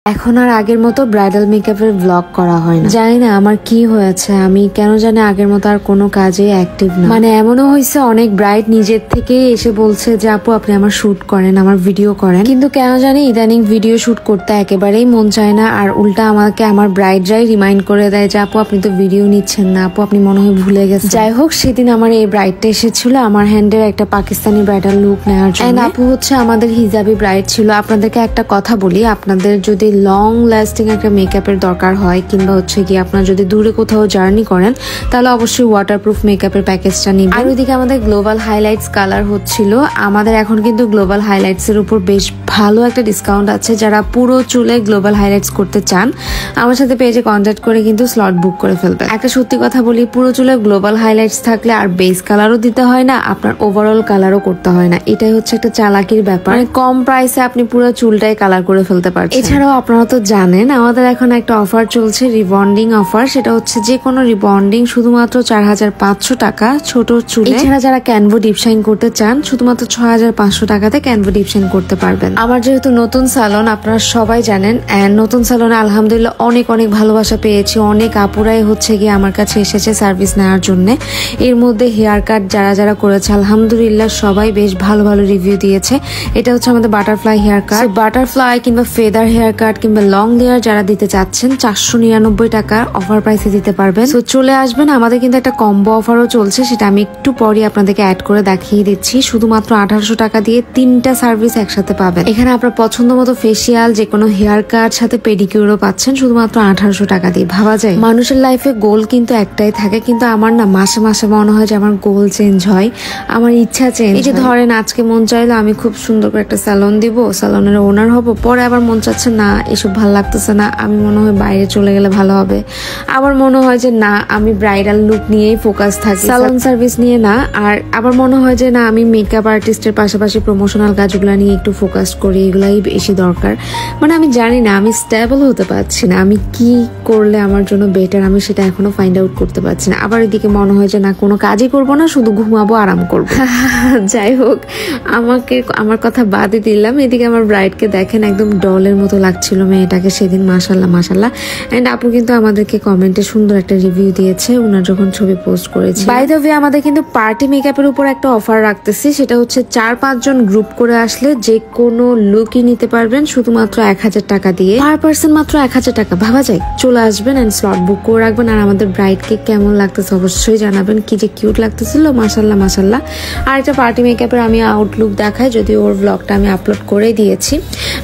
এখন আর আগের মতো ব্রাইডাল মেকআপের ব্লগ করা হয় না। জানি না আমার কি হয়েছে, আমি কেন জানি আগের মতো আর কোনো কাজে অ্যাক্টিভ না। মানে এমনও হয়েছে অনেক ব্রাইড নিজের থেকে এসে বলছে যে আপু আপনি আমার শুট করেন, আমার ভিডিও করেন, কিন্তু কেন জানি ইদানিং ভিডিও শুট করতে একেবারেই মন চায় না। আর উল্টা আমাকে আমার ব্রাইডরাই রিমাইন্ড করে দেয় যে আপু আপনি তো ভিডিও নিচ্ছেন না, আপু আপনি মনে হয় ভুলে গেছেন। যাই হোক, সেদিন আমার এই ব্রাইডটা এসেছিল আমার হ্যান্ডের একটা পাকিস্তানি ব্রাইডাল লুক নেওয়ার জন্য। আপু হচ্ছে আমাদের হিজাবি ব্রাইড ছিল। আপনাদেরকে একটা কথা বলি, আপনাদের যদি লং লাস্টিং একটা মেকআপের দরকার হয় কিংবা হচ্ছে কি আপনার যদি দূরে কোথাও জার্নি করেন তাহলে অবশ্যই ওয়াটারপ্রুফ মেকআপের প্যাকেজটা নিবেন। আর ওইদিকে আমাদের গ্লোবাল হাইলাইটস কালার হচ্ছিল। আমাদের এখন কিন্তু গ্লোবাল হাইলাইটস এর উপর বেশ ভালো একটা ডিসকাউন্ট আছে। যারা পুরো চুলে গ্লোবাল হাইলাইটস করতে চান আমার সাথে পেজে কন্ট্যাক্ট করে কিন্তু স্লট বুক করে ফেলবেন। একটা সত্যি কথা বলি, পুরো চুলে গ্লোবাল হাইলাইটস থাকলে আর বেস কালারও দিতে হয় না, আপনার ওভারঅল কালারও করতে হয় না। এটাই হচ্ছে একটা চালাকির ব্যাপার। মানে কম প্রাইসে আপনি পুরো চুলটাই কালার করে ফেলতে পারছেন। এছাড়াও আপনারা তো জানেন আমাদের এখন একটা অফার চলছে, রিবন্ডিং অফার। সেটা হচ্ছে যে কোনো রিবন্ডিং শুধুমাত্র 4500 টাকা ছোট চুলে। এছাড়া যারা ক্যানভো ডিপ শাইন করতে চান শুধুমাত্র 6500 টাকাতে ক্যানভো ডিপ শাইন করতে পারবেন। আমার যেহেতু নতুন স্যালন আপনারা সবাই জানেন, নতুন স্যালনে আলহামদুলিল্লাহ অনেক অনেক ভালোবাসা পেয়েছি। অনেক আপুরাই হচ্ছে গিয়ে আমার কাছে এসেছে সার্ভিস নেওয়ার জন্য। এর মধ্যে হেয়ার কাট যারা যারা করেছে আলহামদুলিল্লাহ সবাই বেশ ভালো ভালো রিভিউ দিয়েছে। এটা হচ্ছে আমাদের বাটারফ্লাই হেয়ার কাট। বাটারফ্লাই কিংবা ফেদার হেয়ার কাট কিংবা লং লেয়ার যারা দিতে চাচ্ছেন 499 টাকা অফার প্রাইসে দিতে পারবেন। তো চলে আসবেন। আমাদের কিন্তু একটা কম্বো অফারও চলছে, সেটা আমি একটু পরে আপনাদেরকে অ্যাড করে দেখিয়ে দিচ্ছি। শুধুমাত্র 1800 টাকা দিয়ে 3টা সার্ভিস একসাথে পাবেন। এখানে আপনার পছন্দ মতো ফেসিয়াল, যে কোনো হেয়ার কাট সাথে পেডিকিউরও পাচ্ছেন শুধুমাত্র 1800 টাকা দিয়ে। ভাবা যায় মানুষের লাইফে গোল কিন্তু একটাই থাকে, কিন্তু আমার না মাসে মাসে মনে হয় যে আমার গোল চেঞ্জ হয়, আমার ইচ্ছা চেঞ্জ। এই যে ধরেন আজকে মন চাইলো আমি খুব সুন্দর করে একটা স্যালন দিব, স্যালনের ওনার হব, পরে আবার মন চাচ্ছে না এসব ভালো লাগতেছে না, আমি মনে হয় বাইরে চলে গেলে ভালো হবে। আবার মনে হয় যে না আমি ব্রাইডাল লুক নিয়েই ফোকাস থাকি, স্যালন সার্ভিস নিয়ে না। আর আবার মনে হয় যে না আমি মেকআপ আর্টিস্টের পাশাপাশি প্রমোশনাল কাজগুলো নিয়ে একটু ফোকাস করি, এগুলাই বেশি দরকার। মানে আমি জানি না, আমি স্টেবল হতে পারছি না, আমি কি করলে আমার জন্য বেটার আমি সেটা এখনো ফাইন্ড আউট করতে পারছি না। আবার এদিকে মনে হয় যে না কোনো কাজই করবো না, শুধু ঘুমাবো, আরাম করবো। যাই হোক, আমার কথা বাদই দিলাম। এদিকে আমার ব্রাইডকে দেখেন একদম ডলের মতো লাগছিল মেয়েটাকে সেদিন। মাশাল্লাহ মাশাল্লাহ। এন্ড আপু কিন্তু আমাদেরকে কমেন্টে সুন্দর একটা রিভিউ দিয়েছে ওনার যখন ছবি পোস্ট করেছে। বাই দ্য ওয়ে, আমাদের কিন্তু পার্টি মেকআপের উপর একটা অফার রাখতেছি, সেটা হচ্ছে 4-5 জন গ্রুপ করে আসলে যে কোনো লুকই নিতে পারবেন শুধুমাত্র 1000 টাকা দিয়ে। পার পার্সন মাত্র 1000 টাকা। ভাবা যায়। চলে আসবেন এন্ড স্লট বুক করে রাখবেন। আর আমাদের ব্রাইডকে কেমন লাগতেছে অবশ্যই জানাবেন, কি যে কিউট লাগতেছিল, মাশাল্লাহ মাশাল্লাহ। আর একটা পার্টি মেকআপের আমি আউটলুক দেখাই, যদিও ওর ব্লগটা আমি আপলোড করে দিয়েছি।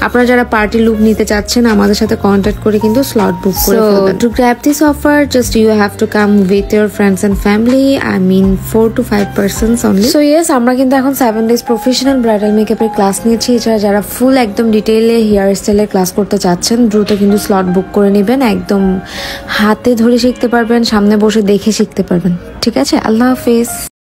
আপনারা যারা পার্টি লুক নিতে চাচ্ছেন আমাদের সাথে কন্ট্যাক্ট করে কিন্তু স্লট বুক করে ফেলবেন। To grab this offer, just you have to come with your friends and family. I mean 4 to 5 persons only. So yes, আমরা কিন্তু এখন 7 days প্রফেশনাল ব্রাইডাল মেকআপের ক্লাস নিয়েছি। এছাড়া যারা ফুল একদম ডিটেইলে হেয়ার স্টাইলের ক্লাস করতে চাচ্ছেন দ্রুত কিন্তু স্লট বুক করে নেবেন। একদম হাতে ধরে শিখতে পারবেন, সামনে বসে দেখে শিখতে পারবেন। ঠিক আছে, আল্লাহ হাফেজ।